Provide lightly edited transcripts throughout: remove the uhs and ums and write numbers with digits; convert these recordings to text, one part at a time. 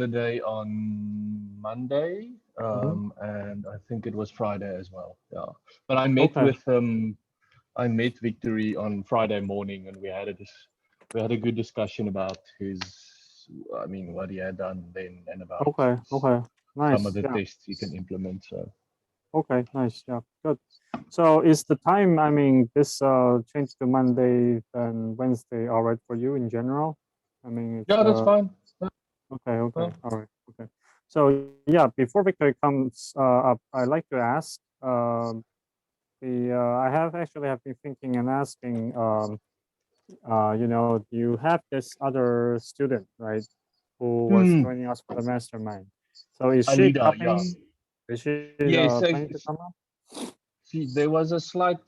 holiday on Monday, Mhm. and I think it was Friday as well. Yeah, but I met Okay. with I met Victory on Friday morning, and we had a good discussion about I mean, what he had done then, and about Okay. Okay. some of Nice. the Yeah. tests he can implement. So Okay. Nice. Yeah. Good. So is the time, I mean, this change to Monday and Wednesday all right for you in general? I mean, it's yeah, that's fine. Yeah, okay. Okay. well, All right. Okay. So yeah, before Victor comes up, I like to ask I have actually have been thinking and asking you have this other student, right, who was hmm, joining us for the mastermind. So is she Alida, yeah, coming? Is she yes. planning to come up? See, there was a slight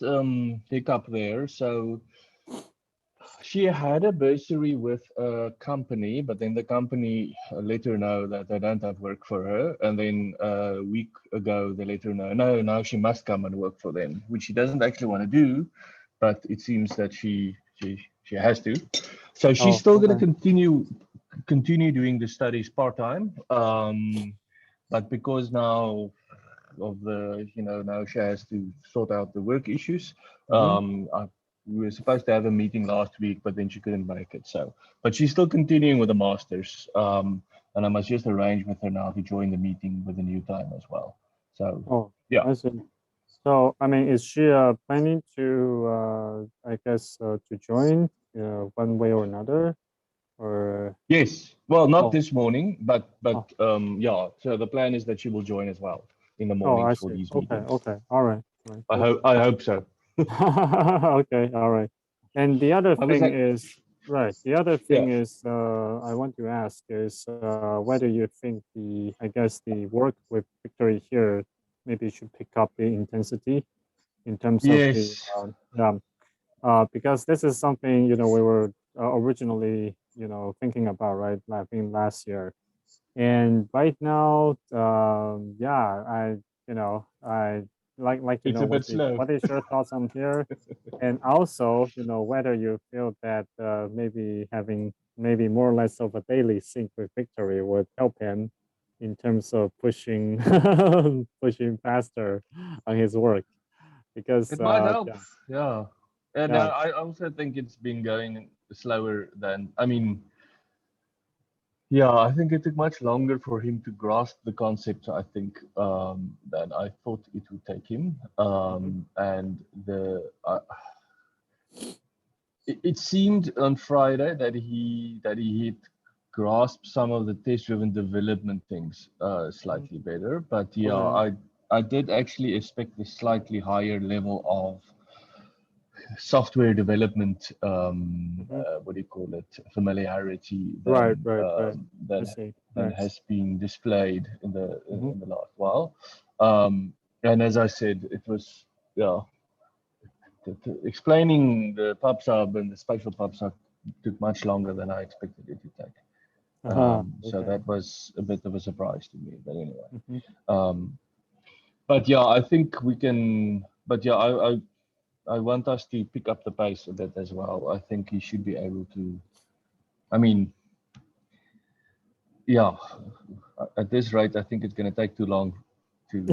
hiccup there. So she had a bursary with a company, but then the company let her know that they don't have work for her. And then a week ago, they let her know, no, now she must come and work for them, which she doesn't actually want to do, but it seems that she has to. So she's Oh, still going to okay. continue doing the studies part time. But because now of the, now she has to sort out the work issues. Mm-hmm. We were supposed to have a meeting last week, but then she couldn't make it. So, but she's still continuing with the masters. And I must just arrange with her now to join the meeting with a new time as well. So, Oh, yeah. I see. So, I mean, is she planning to, I guess, to join one way or another? Or Yes. Well, not oh, this morning, but oh, yeah. So the plan is that she will join as well in the oh, I mornings for see. these Okay, meetings. okay, all right, all right, I good. hope I hope so. Okay, all right. And the other I was thing like, is, right, the other yeah. thing is, I want to ask is whether you think I guess the work with Victory here maybe should pick up the intensity in terms of Yes. yeah, because this is something, we were originally, thinking about, right, I think last year. And right now, yeah, I like It's a bit slow. what is your thoughts on here? And also, whether you feel that maybe having maybe more or less of a daily sync with Victory would help him in terms of pushing pushing faster on his work. Because It might help. yeah, Yeah. And yeah, I also think it's been going slower than, I mean, yeah, I think it took much longer for him to grasp the concept, I think, than I thought it would take him. mhm, And it seemed on Friday that he had grasped some of the test-driven development things mhm, slightly better. But yeah, okay, I did actually expect a slightly higher level of software development, mhm. what do you call it, familiarity Right, right, right. I than see. than Right. has been displayed Mhm. in the last while. And as I said, it was, yeah, explaining the PubSub and the spatial PubSub took much longer than I expected it to take. Uh-huh. So Okay. that was a bit of a surprise to me. But anyway, Mhm. um, but yeah, I think we can. But yeah, I want us to pick up the pace a bit as well. I think he should be able to. I mean, yeah, at this rate, I think it's going to take too long to.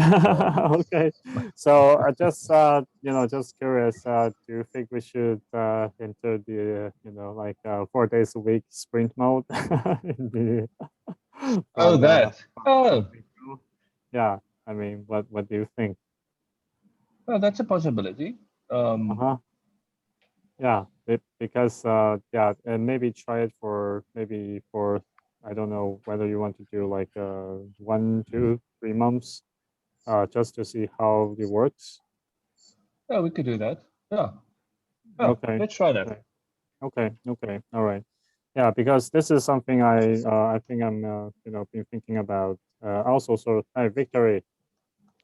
Okay. So I just just curious, do you think we should enter the like 4 days a week sprint mode in the Oh, from that. from Oh, week two? Yeah. I mean, what do you think? well, that's a possibility. Um, Uh-huh. Yeah, because yeah, and maybe try it for maybe for I don't know whether you want to do like 1, 2, 3 months, just to see how it works. yeah, we could do that. Yeah, yeah, Okay, let's try that. okay, okay, okay. All right. Yeah, because this is something I think I'm been thinking about. Also, so hi, Victory,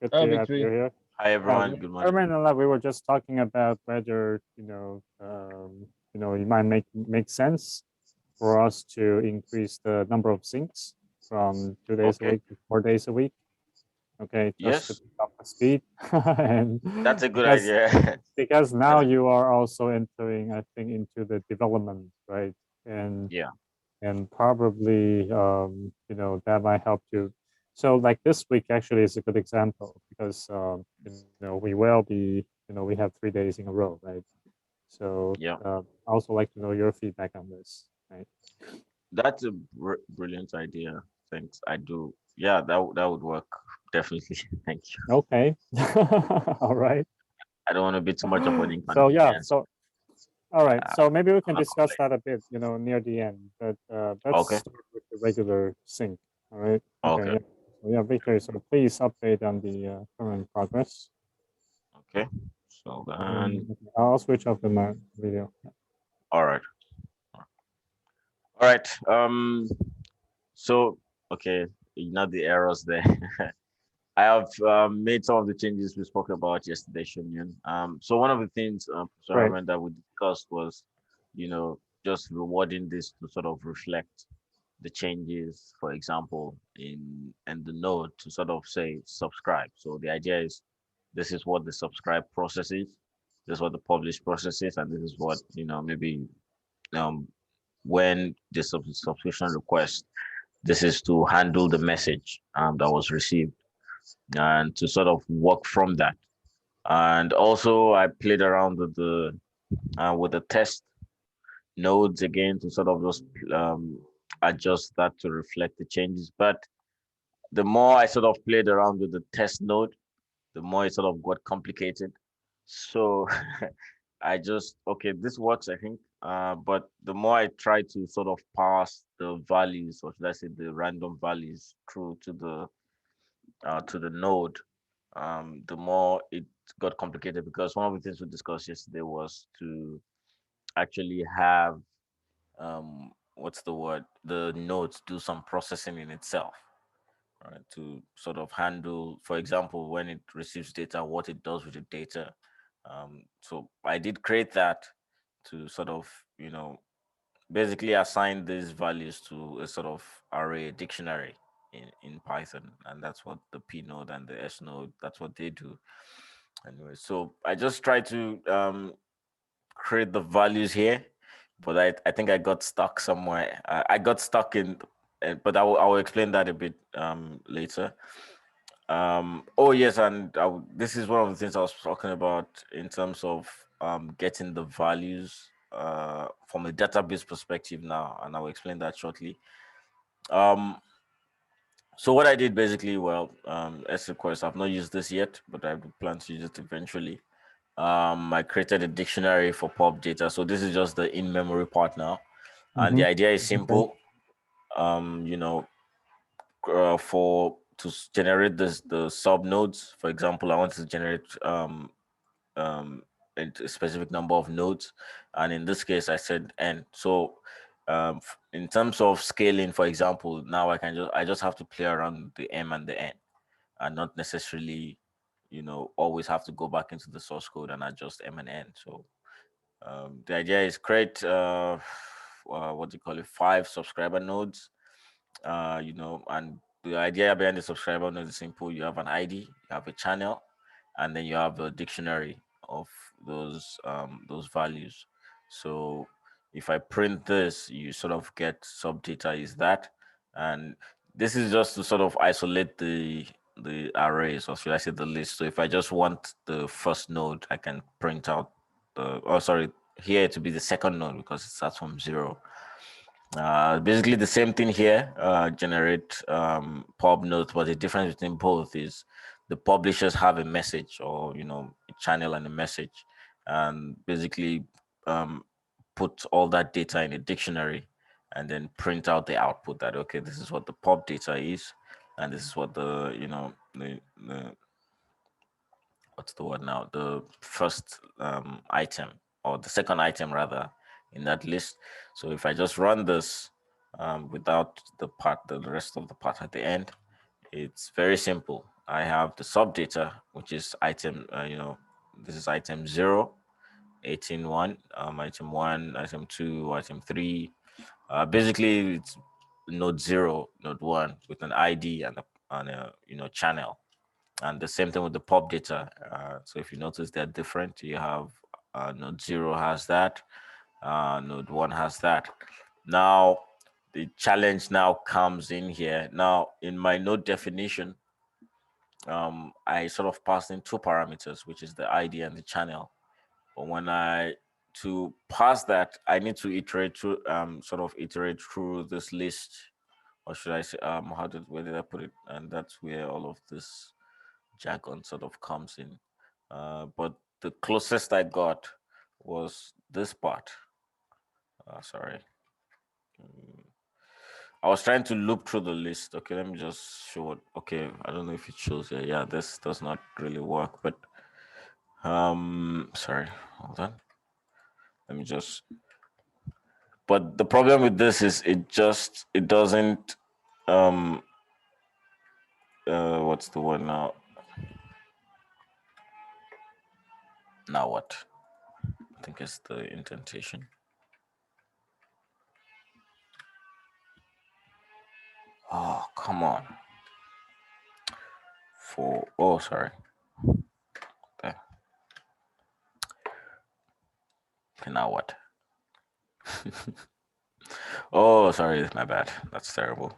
good to have you Victory. here. Hi Yeah, everyone, good morning. Herman and I, we were just talking about whether it might make sense for us to increase the number of syncs from 2 days a Okay. week to 4 days a week. Okay, just to Yes, pick up the speed, and that's a good because idea. because now That's a good. you are also entering, I think, into the development, right? And Yeah. and probably that might help you. So like this week actually is a good example because we will be we have 3 days in a row, right? So Yeah, I also like to know your feedback on this, right? that's a brilliant idea. Thanks. I do. Yeah, that would work definitely. Thank you. Okay. All right. I don't want to be too much of an So yeah, inconvenience. so all right. Uh, So maybe we I'm can not discuss complaining. that a bit, near the end. But let's Okay. start with the regular sync. All right. Okay. Okay. Yeah. So yeah, Victor. So please update on the current progress. Okay. So then, Okay, I'll switch off the video. all right. All right. So okay, not the errors there. I have made some of the changes we spoke about yesterday, Shunyun. So one of the things, so I Great. remember that we discussed was, just rewarding this to sort of reflect the changes, for example, in the node to sort of say subscribe. So the idea is this is what the subscribe process is, this is what the publish process is, and this is what, maybe um when the subscription request, this is to handle the message that was received and to sort of work from that. And also I played around with the test nodes again to sort of just adjust that to reflect the changes. But the more I sort of played around with the test node, the more it sort of got complicated. So I just okay, this works, I think. But the more I try to sort of pass the values, or should I say the random values through to the node, the more it got complicated because one of the things we discussed yesterday was to actually have what's the word, the nodes do some processing in itself, right, to sort of handle, for example, when it receives data, what it does with the data. So I did create that to sort of, basically assign these values to a sort of array dictionary in Python. And that's what the P node and the S node, that's what they do. Anyway, so I just try to create the values here, but I think I got stuck somewhere. I got stuck in, but I will explain that a bit later. Oh yes, and this is one of the things I was talking about in terms of getting the values from a database perspective now, and I will explain that shortly. Um, so what I did basically, well, SQL, I've not used this yet, but I plan to use it eventually. I created a dictionary for pub data. So this is just the in-memory part now, and the Mm-hmm. idea is Okay. simple. You know, for to generate the sub nodes. For example, I want to generate um a specific number of nodes, and in this case, I said n. So in terms of scaling, for example, now I just have to play around with the m and the n, and not necessarily, always have to go back into the source code and adjust m and n. So the idea is create what do you call it, 5 subscriber nodes, and the idea behind the subscriber node is simple. You have an ID, you have a channel, and then you have a dictionary of those values. So if I print this, you sort of get sub data is that, and this is just to sort of isolate the arrays, or should I say the list. So if I just want the first node, I can print out here to be the second node because it starts from 0. Basically the same thing here, generate pub nodes, but the difference between both is the publishers have a message, or a channel and a message, and basically um, put all that data in a dictionary and then print out the output that, okay, this is what the pub data is, and this is what the what's the word now, the first item, or the second item rather, in that list. So if I just run this without the rest of the part at the end, it's very simple. I have the sub data, which is item, this is item 0, 18 1, item 1, item 2, item 3. Basically, it's node 0, node 1 with an ID and a channel, and the same thing with the pop data. So if you notice, they're different. You have node 0 has that, node 1 has that. Now the challenge now comes in here. Now, in my node definition, I sort of passed in two parameters, which is the ID and the channel. But when to pass that, I need to iterate through, sort of iterate through this list, or should I say, where did I put it? And that's where all of this jargon sort of comes in. But the closest I got was this part. Sorry. I was trying to loop through the list. Okay, let me just show it. Okay, I don't know if it shows here. Yeah, this does not really work, but sorry, hold on. Let me just, but the problem with this is it doesn't, what's the word now? Now what? I think it's the indentation. Oh, come on. Oh, sorry. There. Okay, now what? Oh, sorry, my bad. That's terrible.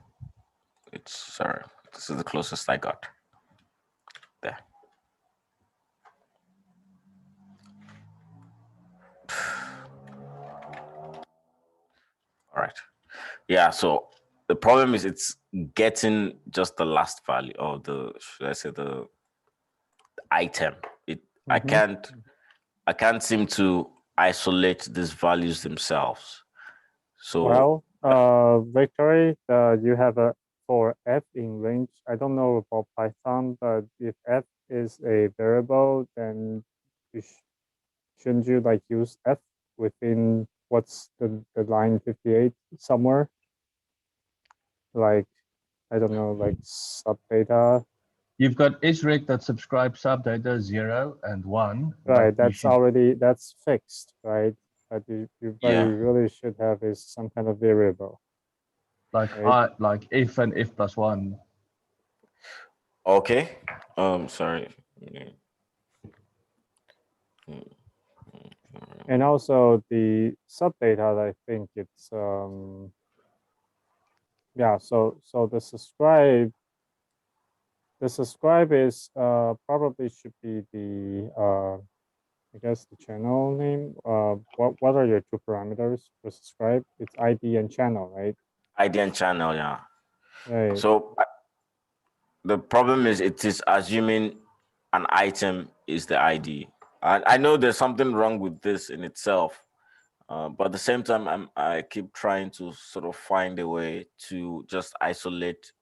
Sorry. This is the closest I got. There. All right. Yeah, so the problem is it's getting just the last value of should I say the item. I can't seem to isolate these values themselves. So Victory, you have for f in range. I don't know about Python, but if f is a variable, then shouldn't you like use f within what's the line 58 somewhere? Like, I don't know, like subdata. You've got srec that subscribe subdata 0 and 1. Right, that's fixed, right? But you really should have is some kind of variable. Like right? Like f and f plus 1. Okay. Sorry. And also the subdata, I think it's yeah. So the subscribe is probably should be the I guess the channel name. What are your two parameters for subscribe? It's ID and channel, right? ID and channel, yeah. Right. So the problem is it is assuming an item is the ID. I know there's something wrong with this in itself, but at the same time, I keep trying to sort of find a way to just isolate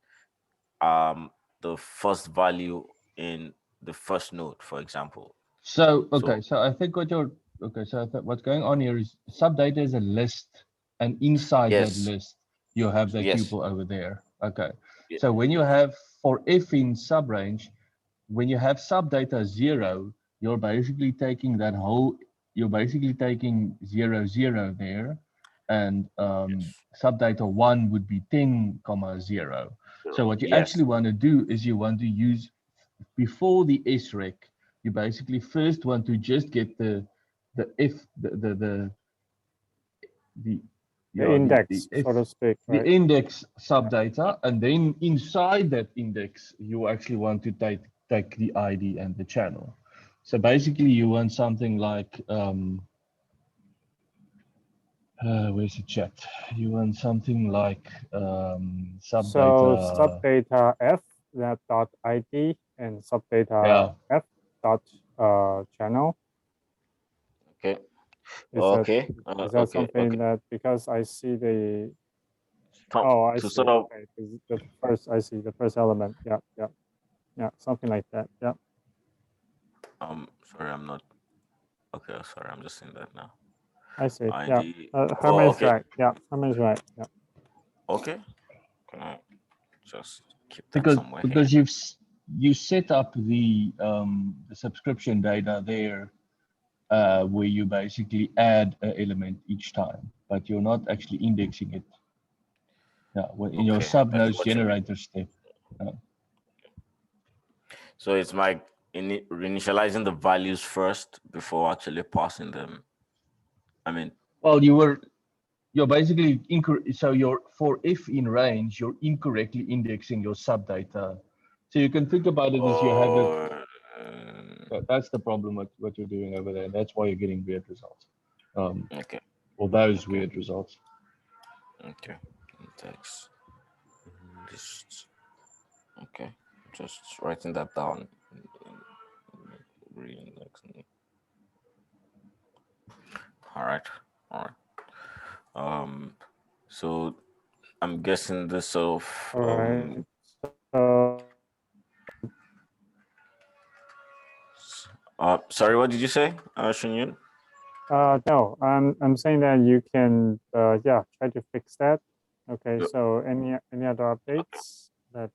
the first value in the first node, for example. So I think what's going on here is subdata is a list, and inside that list you have that tuple over there. Okay. So when you have for f in subrange, when you have subdata 0, you're basically taking that whole, you're basically taking 0, 0 there, and subdata 1 would be 10, 0. So what you actually want to do is you want to use, before the srec, you basically first want to just get the index, so to speak, right? the index subdata, and then inside that index, you actually want to take the ID and the channel. So basically, you want something like where's the chat? You want something like subdata. So subdata f that dot ID and subdata f dot channel. Okay. Is that something that, because I see the I see. Sort of, okay. The first, I see the first element. Yeah, something like that. Yeah. Sorry, I'm not. Okay, sorry, I'm just seeing that now. I see. ID. Yeah. Herman's right. Yeah, Herman's right. Yeah. Okay. Can I just keep that somewhere because you set up the subscription data there, where you basically add an element each time, but you're not actually indexing it. Yeah, in your subnodes generator step. So it's like initializing the values first before actually passing them. I mean, well, you were you're basically so you're for if in range, you're incorrectly indexing your sub data. So you can think about it as you have it. That's the problem with what you're doing over there. That's why you're getting weird results. Okay. Or those Okay. weird results. Okay. Text list. Okay. Just writing that down. All right. All right. So I'm guessing this sort of All right. So sorry, what did you say, Shunyun? no, I'm saying that you can yeah, try to fix that. Okay. Yep. So any other updates that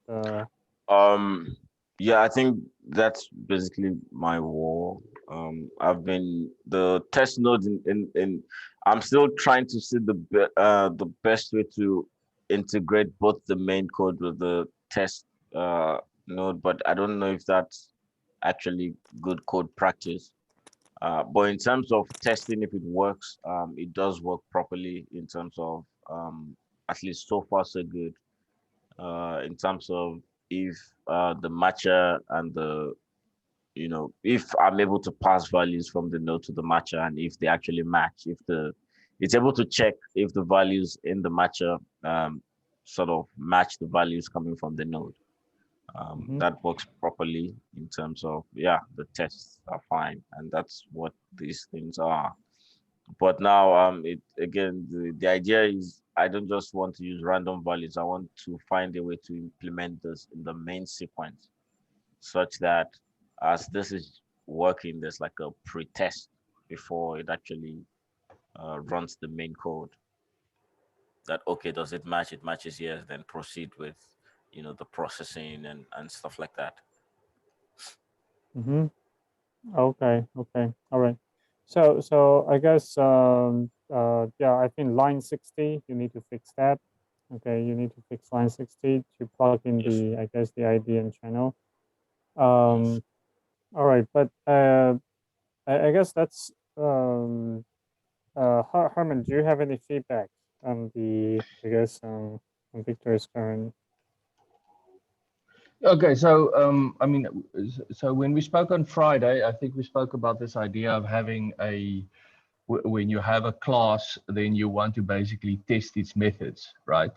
Yeah, I think that's basically my wall. I've been the test node in I'm still trying to see the best way to integrate both the main code with the test node, but I don't know if that's actually good code practice. But in terms of testing, if it works, it does work properly in terms of at least so far so good. In terms of if the matcher and the if I'm able to pass values from the node to the matcher and if they actually match, if it's able to check if the values in the matcher sort of match the values coming from the node. That works properly in terms of the tests are fine, and that's what these things are. But now it again the idea is I don't just want to use random values. I want to find a way to implement this in the main sequence such that as this is working, there's like a pre-test before it actually runs the main code. That okay, does it match? It matches, yes, then proceed with the processing and stuff like that. Okay. Okay. All right. So I guess yeah, I think line 60 you need to fix that. Okay, you need to fix line 60 to plug in Yes. the I guess the IDM channel. Yes. All right, but I guess that's Herman, do you have any feedback on the I guess on Victor's current? Okay, so I mean, so when we spoke on Friday, I think we spoke about this idea of having when you have a class, then you want to basically test its methods, right?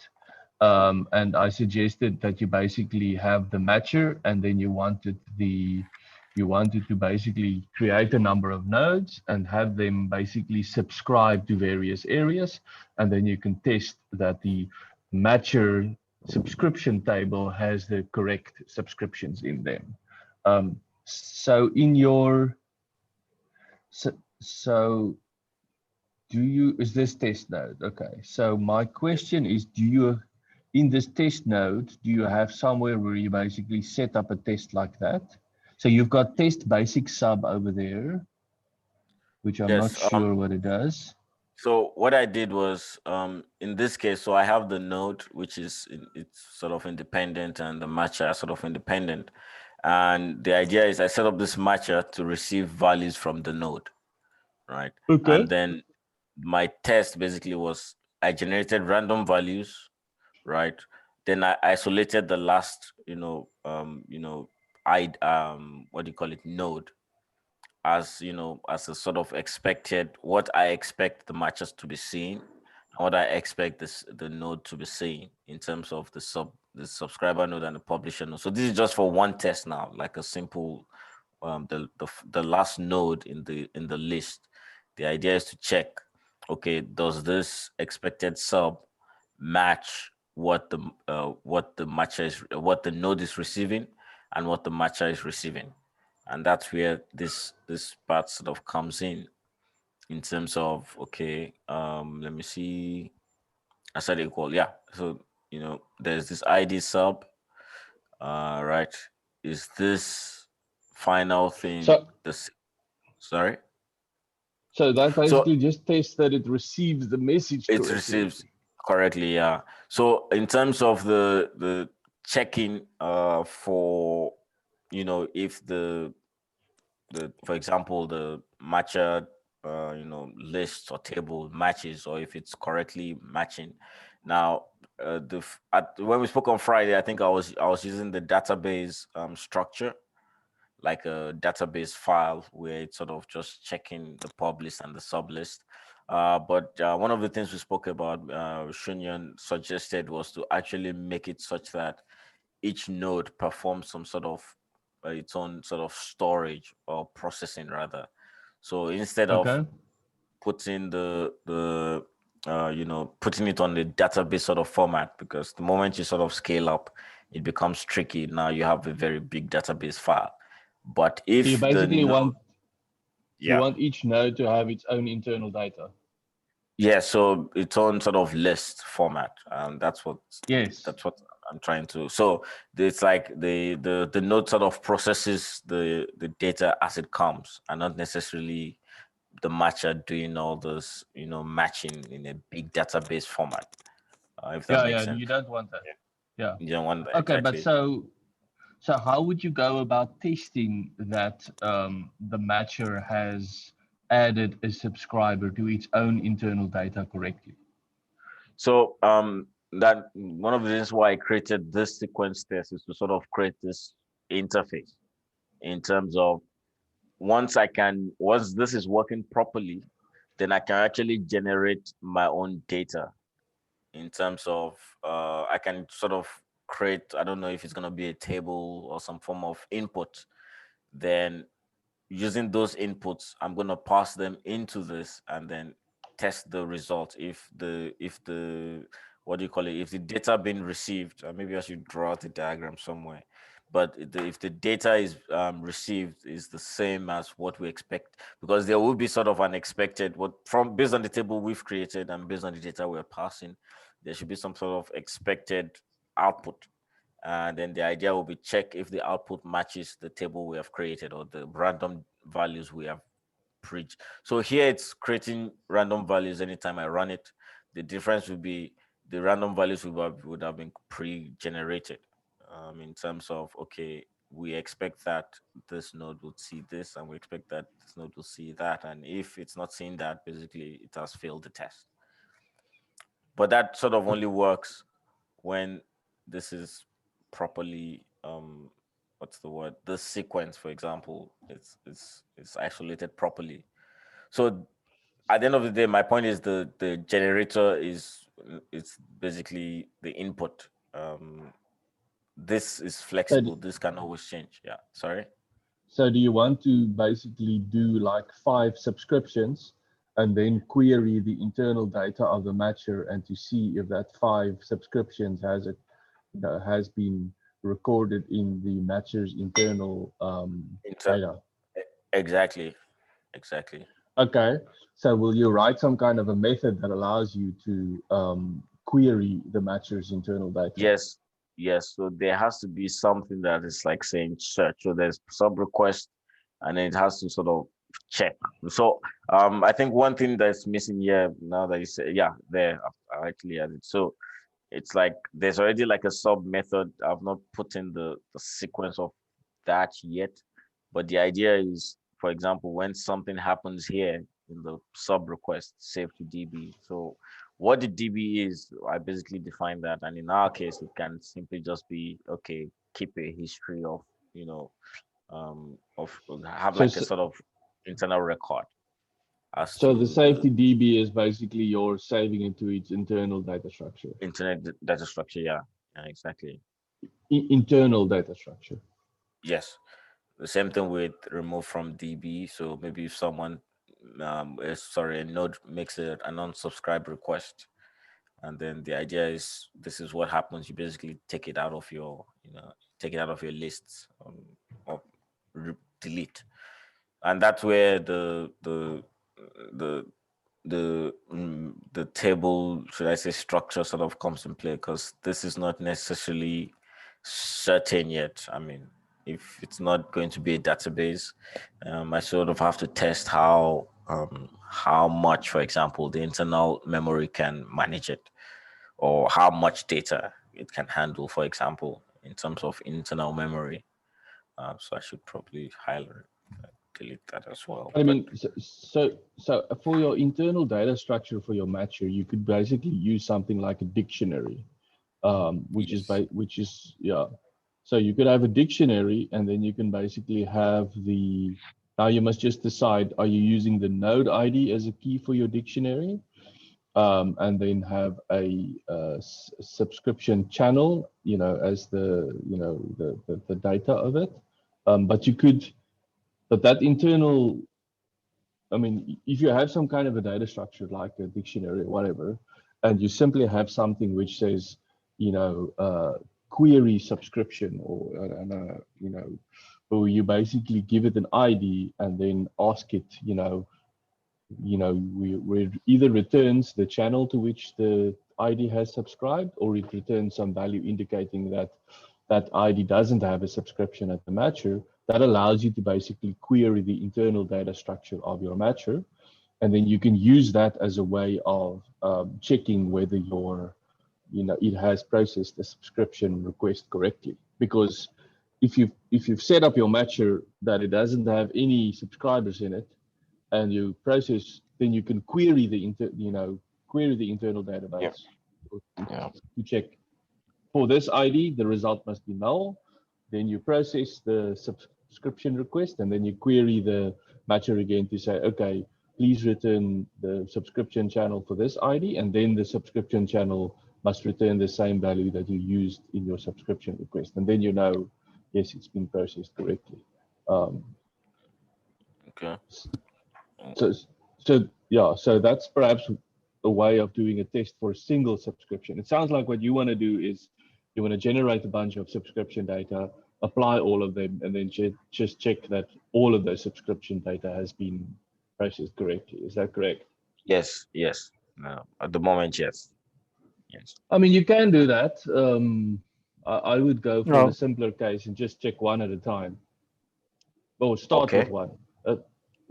And I suggested that you basically have the matcher, and then you wanted to basically create a number of nodes and have them basically subscribe to various areas, and then you can test that the matcher subscription table has the correct subscriptions in them. So in your so is this test node? Okay, so my question is, in this test node, do you have somewhere where you basically set up a test like that? So you've got test basic sub over there, which I'm not Yes. sure what it does. So what I did was, in this case, so I have the node, which is it's sort of independent, and the matcher are sort of independent. And the idea is I set up this matcher to receive values from the node, right? Okay. And then my test basically was I generated random values, right? Then I isolated the last, what do you call it, node, as as a sort of expected, what I expect the matches to be seeing and what I expect the node to be seeing in terms of the subscriber node and the publisher node. So this is just for one test now, like a simple the last node in the list. The idea is to check, okay, does this expected sub match what the matcher is, what the node is receiving and what the matcher is receiving. And that's where this part sort of comes in terms of, okay, let me see, I said equal, yeah. So there's this ID sub, right? Is this final thing So this sorry? so that So basically just tests that it receives the message it correctly. receives correctly, yeah. So in terms of the checking for if the for example the matcher list or table matches, or if it's correctly matching. Now, when we spoke on Friday, I think I was using the database structure, like a database file where it's sort of just checking the pub list and the sub list. But one of the things we spoke about, Shunyan suggested, was to actually make it such that each node performs some sort of its own sort of storage or processing rather. So instead of Okay. putting putting it on the database sort of format, because the moment you sort of scale up, it becomes tricky. Now you have a very big database file. But So you if the basically node, yeah, want each node to have its own internal data. yeah, so its own sort of list format, and Yes. that's what I'm trying to. So it's like the node sort of processes the data as it comes, and not necessarily the matcher doing all this, matching in a big database format. If that Yeah, makes yeah. sense. You don't want that. Yeah. Yeah. You don't want that Okay, but exactly. so how would you go about testing that the matcher has added a subscriber to its own internal data correctly? So that one of the reasons why I created this sequence test is to sort of create this interface in terms of once this is working properly, then I can actually generate my own data in terms of I can sort of create, I don't know if it's going to be a table or some form of input. Then using those inputs, I'm going to pass them into this and then test the result. If the what do you call it, if the data being received, maybe I should draw out the diagram somewhere. But if the data is received is the same as what we expect, because there will be sort of unexpected, what from based on the table we've created and based on the data we're passing, there should be some sort of expected output. And then the idea will be check if the output matches the table we have created or the random values we have preached. So here it's creating random values anytime I run it. The difference would be the random values would have been pre-generated, in terms of, okay, we expect that this node would see this and we expect that this node will see that, and if it's not seeing that, basically it has failed the test. But that sort of only works when this is properly what's the word, the sequence, for example, it's isolated properly. So at the end of the day, my point is the generator is it's basically the input. This is So, flexible, this can always change. Yeah, sorry. so do you want to basically do like 5 subscriptions and then query the internal data of the matcher and to see if that 5 subscriptions has been recorded in the matcher's internal data? Exactly, exactly. Okay, so will you write some kind of a method that allows you to query the matcher's internal data? Yes, yes. So there has to be something that is like saying search. So there's sub request, and then it has to sort of check. So I think one thing that's missing here now that you say, yeah, there I actually added. So it's like there's already like a sub method. I've not put in the sequence of that yet, but the idea is, for example, when something happens here in the sub request, save to DB. So what the DB is, I basically define that, and in our case, it can simply just be, okay, keep a history of, of have So, like a sort of internal record as so the to the safety DB is basically your saving into its internal data structure, internet data structure. Yeah, yeah, exactly. internal data structure. Yes. The same thing with remove from DB. So maybe if someone, a node makes an unsubscribe request, and then the idea is this is what happens. You basically take it out of your, take it out of your lists, or delete, and that's where the the table, should I say, structure sort of comes in play, because this is not necessarily certain yet. I mean, if it's not going to be a database, I sort of have to test how much, for example, the internal memory can manage it, or how much data it can handle, for example, in terms of internal memory. So I should probably highlight delete that as well. I mean, so for your internal data structure for your matcher, you could basically use something like a dictionary, which is Yes. yeah. So you could have a dictionary, and then you can basically have the. Now you must just decide: are you using the node ID as a key for your dictionary, and then have a, subscription channel, as the the data of it. But you could, but that internal, I mean, if you have some kind of a data structure like a dictionary or whatever, and you simply have something which says, query subscription, or or you basically give it an ID and then ask it, we either returns the channel to which the ID has subscribed, or it returns some value indicating that that ID doesn't have a subscription at the matcher. That allows you to basically query the internal data structure of your matcher. And then you can use that as a way of checking whether it has processed the subscription request correctly. Because if you've set up your matcher that it doesn't have any subscribers in it, and you process, then you can query the internal database to check for this ID, the result must be null. Then you process the subscription request, and then you query the matcher again to say, okay, please return the subscription channel for this ID, and then the subscription channel must return the same value that you used in your subscription request. And then yes, it's been processed correctly. Okay. So that's perhaps a way of doing a test for a single subscription. It sounds like what you want to do is you want to generate a bunch of subscription data, apply all of them, and then just check that all of those subscription data has been processed correctly. Is that correct? Yes. No, at the moment, yes. I mean, you can do that. I would go for No. the simpler case and just check one at a time, or start with one.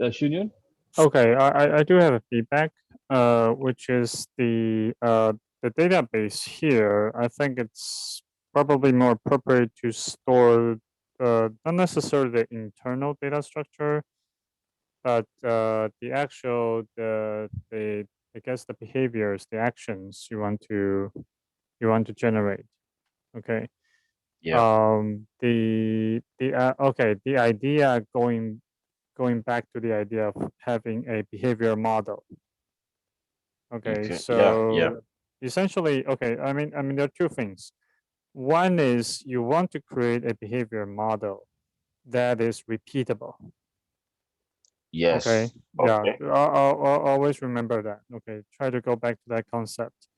Shunyan? Okay, I do have a feedback, which is the database here. I think it's probably more appropriate to store not necessarily the internal data structure, but the actual I guess the behaviors, the actions you want to generate. Okay. Yeah. The idea going back to the idea of having a behavior model. Okay, so Yeah. essentially, okay, I mean, there are two things. One is you want to create a behavior model that is repeatable. Yes. Okay, yeah, I'll always remember that. Okay, try to go back to that concept.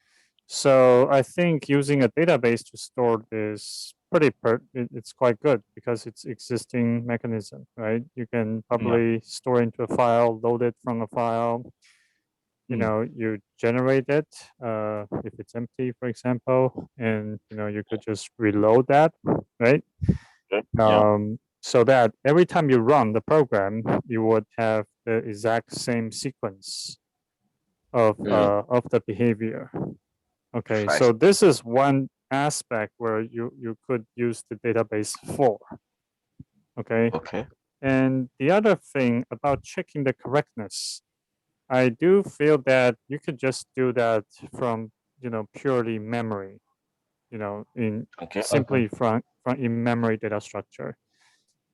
So I think using a database to store this it's quite good because it's existing mechanism, right? You can probably store into a file, load it from a file. You generate it if it's empty, for example, and you could just reload that, right? So that every time you run the program, you would have the exact same sequence of the behavior. Okay, so this is one aspect where you could use the database for. Okay. And the other thing about checking the correctness, I do feel that you could just do that from purely memory, in simply from in memory data structure.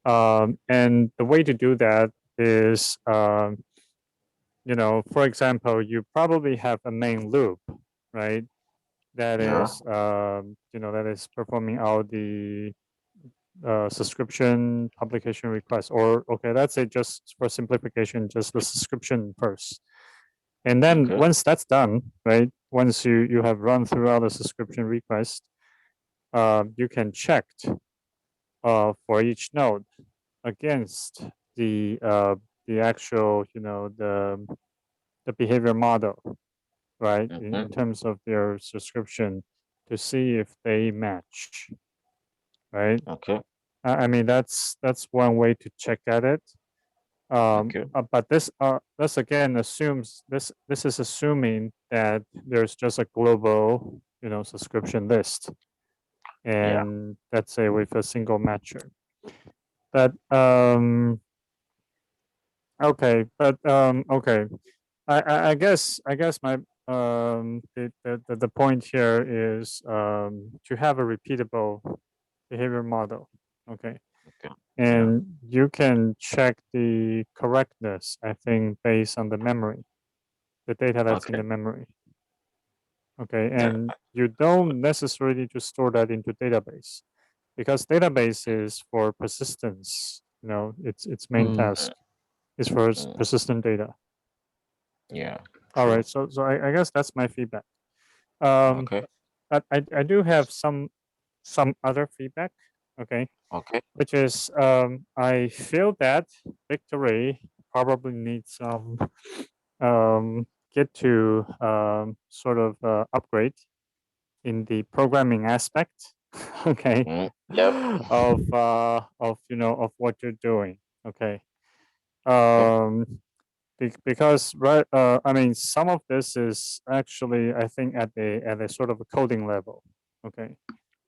And the way to do that is, for example, you probably have a main loop, right? That is, that is performing all the subscription publication requests, or okay, let's say just for simplification, just the subscription first. And then once that's done, right? Once you have run through all the subscription requests, you can check for each node against the actual the behavior model, right? In terms of their subscription to see if they match, right? I mean that's one way to check at it. But this again assumes this is assuming that there's just a global subscription list, and let's say with a single matcher. But Okay, but okay. I guess my the point here is to have a repeatable behavior model. Okay. Okay. Yeah. And you can check the correctness, I think, based on the memory, the data that's in Okay. the memory. Okay, Yeah. and you don't necessarily need to store that into database because database is for persistence. You know, its main Mm, task is for Mm, persistent data. yeah. All True. right, so I guess that's my feedback. Um, Okay. but I do have some other feedback. Okay, Okay. which is I feel that Victory probably needs some get to sort of upgrade in the programming aspect. Okay, Yep. of of what you're doing. Okay, Okay. um, because right I mean some of this is actually I think at a sort of a coding level. Okay,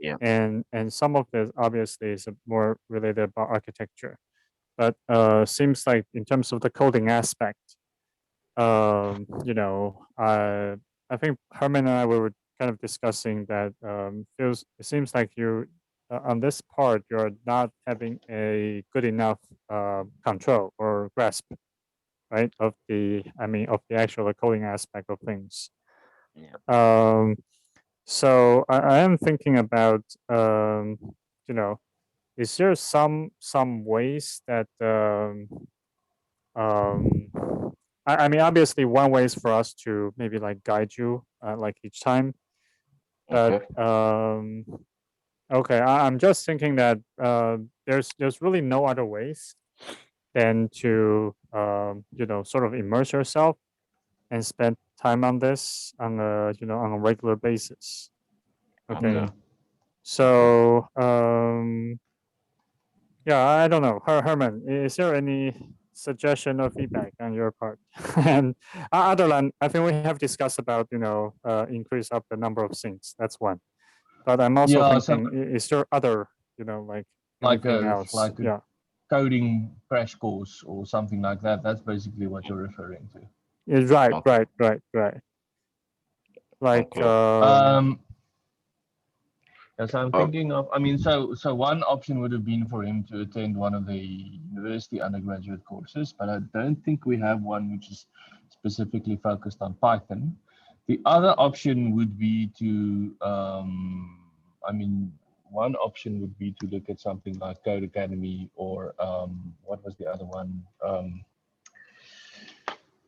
Yeah. and some of this obviously is more related about architecture, but seems like in terms of the coding aspect, I think Herman and I were kind of discussing that feels it seems like you on this part you're not having a good enough control or grasp, right, of the I mean of the actual coding aspect of things. Yeah. Um, so I am thinking about you know is there some ways that um, I mean obviously one way is for us to maybe like guide you like each time, but Okay. okay, I'm just thinking that there's really no other ways than to sort of immerse yourself and spend time on this on a on a regular basis. Okay, Okay. mm. Okay. so yeah, I don't know. Herman, is there any suggestion or feedback on your part? And other than I think we have discussed about increase up the number of syncs. That's one. But I'm also Yeah, so thinking, is there other like anything else? like a Yeah, coding crash course or something like that. That's basically what you're referring to. right, Okay. right, right, right. Like Okay. Um, yes, I'm Oh, thinking of. I mean, so one option would have been for him to attend one of the university undergraduate courses, but I don't think we have one which is specifically focused on Python. The other option would be to, I mean, one option would be to look at something like Code Academy or what was the other one?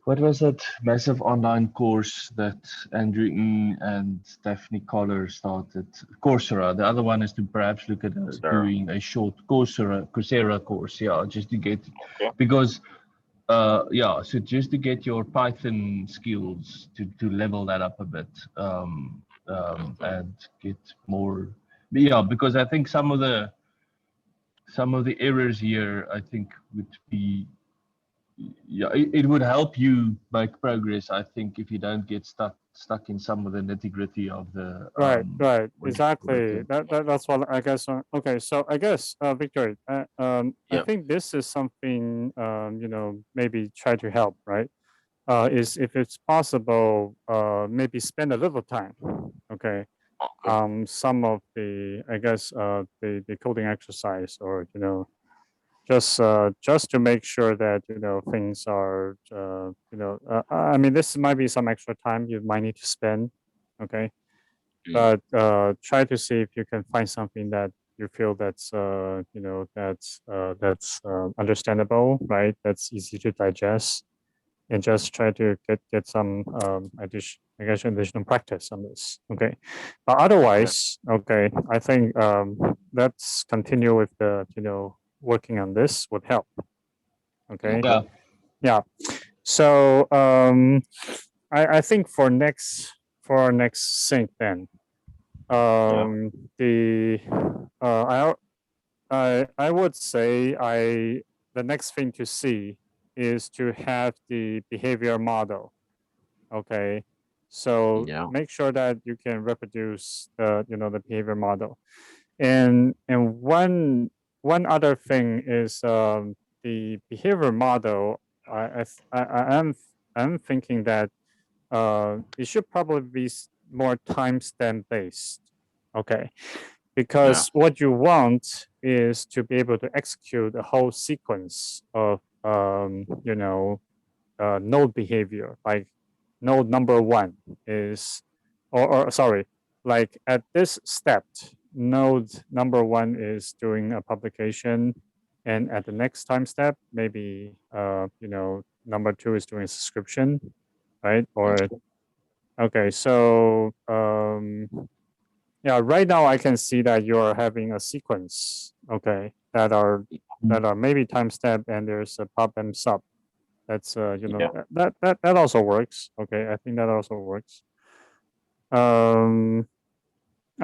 What was that massive online course that Andrew Ng and Daphne Collar started? Coursera. The other one is to perhaps look at Sarah. doing a short Coursera course. Yeah, just to get Okay. because yeah, so just to get your Python skills to level that up a bit Okay. and get more. Yeah, because I think some of the errors here I think would be yeah, it would help you make progress. I think if you don't get stuck in some of the nitty gritty of the right, right, what do you call it? exactly. That's what I guess. Okay, so I guess Victor, I Yeah. think this is something maybe try to help, right? Is if it's possible, maybe spend a little time, okay, Okay. some of the I guess the coding exercise or just to make sure that things are I mean this might be some extra time you might need to spend, okay, Mm, but try to see if you can find something that you feel that's understandable, right, that's easy to digest, and just try to get some additional practice on this, okay, but okay. otherwise, okay, I think let's continue with the working on this would help, okay, Okay. Yeah, yeah, so I think for our next sync then Yeah. the I would say the next thing to see is to have the behavior model. Okay, so Yeah. make sure that you can reproduce the behavior model, and one other thing is the behavior model. I'm thinking that it should probably be more timestamp based. Okay, because what you want is to be able to execute a whole sequence of node behavior. Like node number one is, or sorry, like at this step, node number one is doing a publication, and at the next time step, maybe number two is doing a subscription, right? Or okay, so yeah, right now I can see that you're having a sequence, okay, that are maybe timestamp and there's a pub and sub. That's that also works. Okay, I think that also works.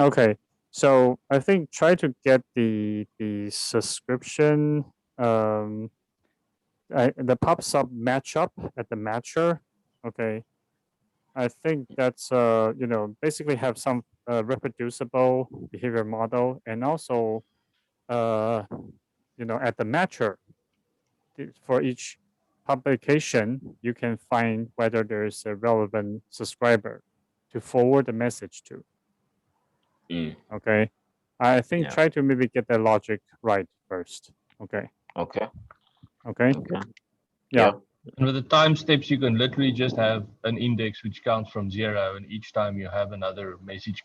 Okay, so I think try to get the subscription the pub sub matchup at the matcher. Okay, I think that's basically have some reproducible behavior model, and also at the matcher for each publication, you can find whether there's a relevant subscriber to forward the message to. Okay, I think try to maybe get the logic right first. Okay. Okay. Okay. Okay. Yeah. And with the time steps, you can literally just have an index which counts from 0, and each time you have another message,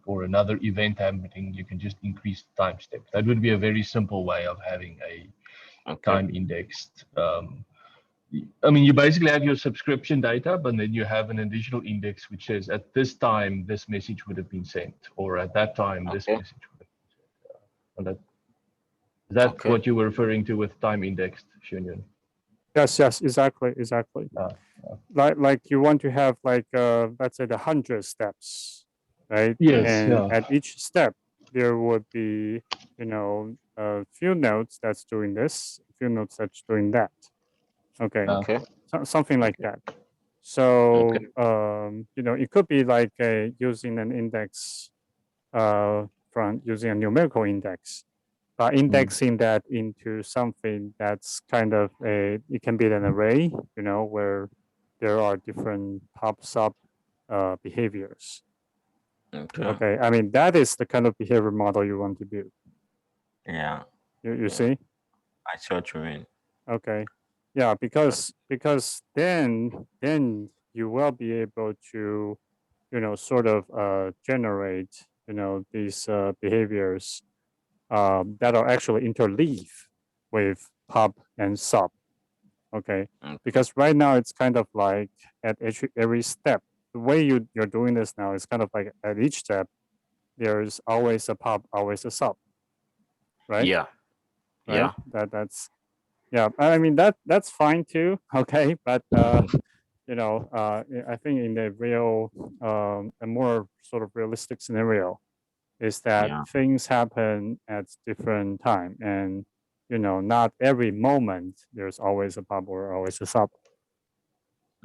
or another event happening, you can just increase the time step. That would be a very simple way of having a time indexed. I mean, you basically have your subscription data, but then you have an additional index which says at this time this message would have been sent, or at that time this message would have been sent. And that's what you were referring to with time indexed, Xunyun. Yes, exactly. Like you want to have like let's say the 100 steps, right? Yes. And at each step there would be a few nodes that's doing this, a few nodes that's doing that. Okay. Something like that. So it could be like using an index from using a numerical index. Indexing that into something that's kind of it can be an array, where there are different pub sub behaviors. Okay. I mean, that is the kind of behavior model you want to do. Yeah. You see? I see what you mean. Okay. Yeah, because then you will be able to, sort of generate, these behaviors that are actually interleave with pub and sub. Okay. Because right now it's kind of like at every step, the way you're doing this now is kind of like at each step, there's always a pub, always a sub. Right? Yeah. Right? Yeah. That's I mean that's fine too. Okay. But I think in the real a more sort of realistic scenario is that things happen at different time, and not every moment there's always a pub or always a sub.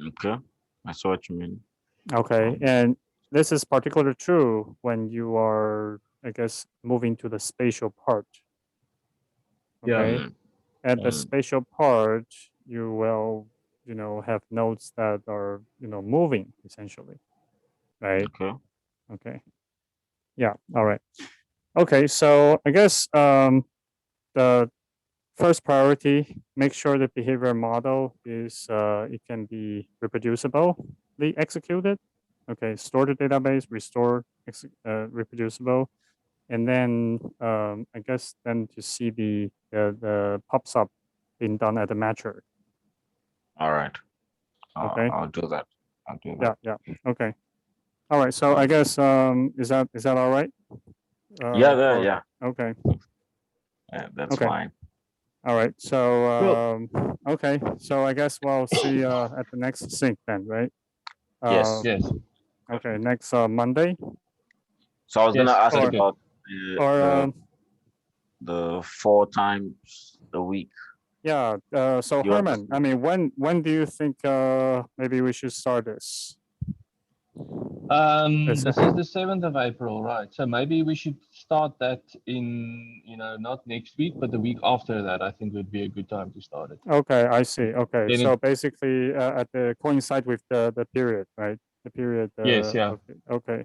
Okay, I saw what you mean. Okay, and this is particularly true when you are, I guess, moving to the spatial part. Okay, at the spatial part, you will have nodes that are moving essentially, right? Okay. Yeah. All right. Okay. So I guess the first priority, make sure the behavior model is it can be reproducibly executed. Okay. Store the database, restore reproducible, and then I guess then to see the pops up being done at the matcher. All right. Okay. I'll do that. Yeah. Okay. All right. So I guess is that all right? Yeah. Okay. Yeah, that's fine. All right. So okay. So I guess we'll see at the next sync then, right? Yes. Okay. Next Monday. So I was gonna ask about the 4 times a week. Yeah. So Herman, I mean, when do you think maybe we should start this? This is the 7th of April, right? So maybe we should start that in, not next week, but the week after that, I think would be a good time to start it. Okay, I see. Okay, Then so basically at the coincide with the period, right? The period. Yes, yeah. Okay.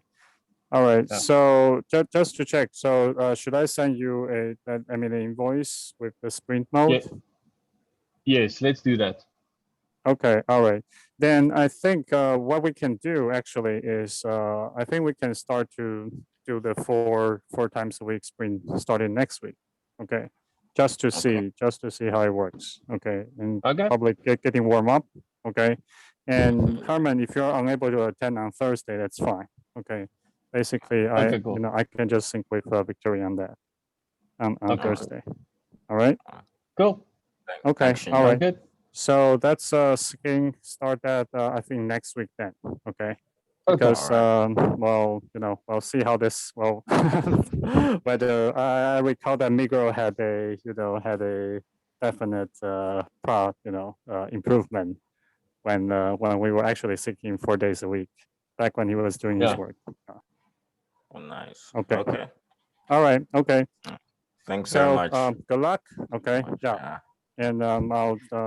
All right. Yeah. So just to check, so should I send you an invoice with the sprint mode? Yes, let's do that. Okay, all right. Then I think what we can do actually is I think we can start to do the four times a week sprint starting next week. Okay, just to see how it works. Okay, and Okay. probably getting warm up. Okay, and Herman, if you're unable to attend on Thursday, that's fine. Okay, basically Okay, cool. I can just sync with Victoria on that on Okay. Thursday. All right. Cool. Okay. Thanks, Shane. All right. Good. So that's skiing start that I think next week then. Okay. Okay. Because Alright. we'll see how this whether I recall that Migro had a definite improvement when we were actually seeking 4 days a week back when he was doing his Yeah. work. Oh, nice. Okay. Okay. All right. Okay. Thanks very So much. good luck. Okay. Much. Yeah. And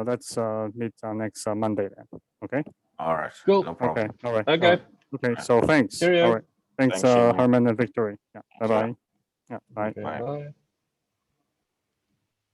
let's meet next Monday then. Okay. All right. Cool. No problem. Okay. All right. Okay. All right. Okay. So thanks. Cheerio. All right. Thanks, Thanks, Shane. Herman and Victory. Yeah. Bye Sure. bye. Yeah. Bye. Okay, Bye. bye.